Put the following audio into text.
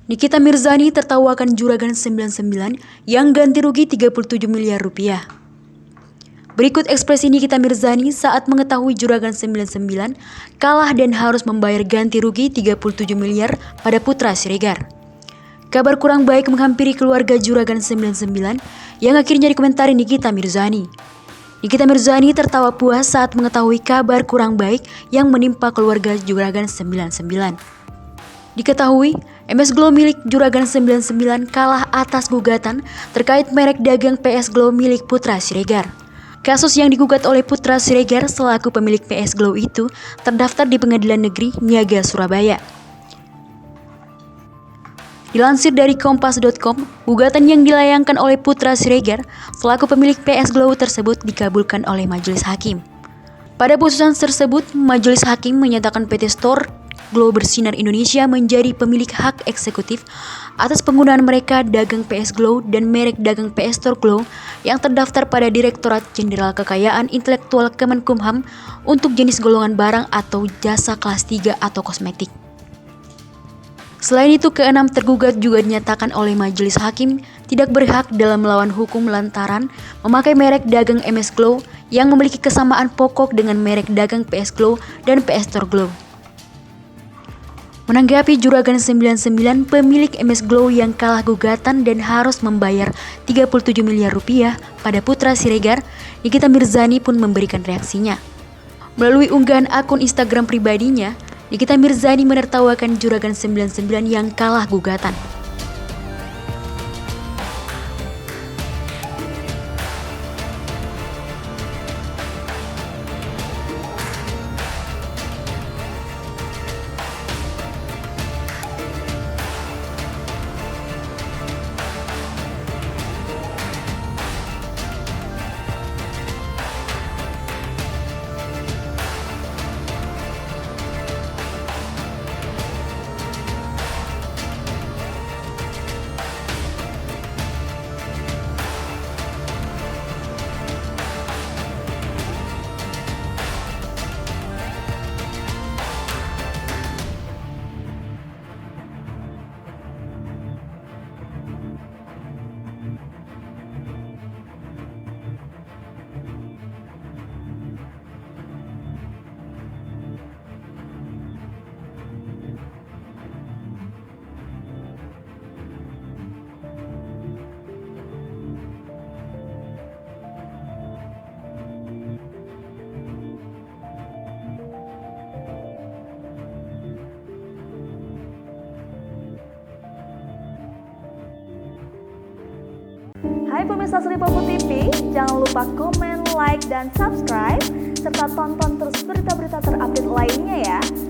Nikita Mirzani tertawakan juragan 99 yang ganti rugi 37 miliar rupiah. Berikut ekspresi Nikita Mirzani saat mengetahui juragan 99 kalah dan harus membayar ganti rugi 37 miliar pada Putra Siregar. Kabar kurang baik menghampiri keluarga juragan 99 yang akhirnya dikomentari Nikita Mirzani. Nikita Mirzani tertawa puas saat mengetahui kabar kurang baik yang menimpa keluarga juragan 99. Diketahui, MS Glow milik juragan 99 kalah atas gugatan terkait merek dagang PS Glow milik Putra Siregar. Kasus yang digugat oleh Putra Siregar selaku pemilik PS Glow itu terdaftar di Pengadilan Negeri Niaga Surabaya. Dilansir dari Kompas.com, gugatan yang dilayangkan oleh Putra Siregar selaku pemilik PS Glow tersebut dikabulkan oleh Majelis Hakim. Pada putusan tersebut, Majelis Hakim menyatakan PT Store Glow Bersinar Indonesia menjadi pemilik hak eksekutif atas penggunaan mereka dagang PS Glow dan merek dagang PS Store Glow yang terdaftar pada Direktorat Jenderal Kekayaan Intelektual Kemenkumham untuk jenis golongan barang atau jasa kelas 3 atau kosmetik. Selain itu, keenam tergugat juga dinyatakan oleh Majelis Hakim tidak berhak dalam melawan hukum lantaran memakai merek dagang MS Glow yang memiliki kesamaan pokok dengan merek dagang PS Glow dan PS Store Glow. Menanggapi juragan 99 pemilik MS Glow yang kalah gugatan dan harus membayar 37 miliar rupiah pada Putra Siregar, Nikita Mirzani pun memberikan reaksinya. Melalui unggahan akun Instagram pribadinya, Nikita Mirzani menertawakan juragan 99 yang kalah gugatan. Hai pemirsa Sripopo TV, jangan lupa komen, like, dan subscribe, serta tonton terus berita-berita terupdate lainnya ya.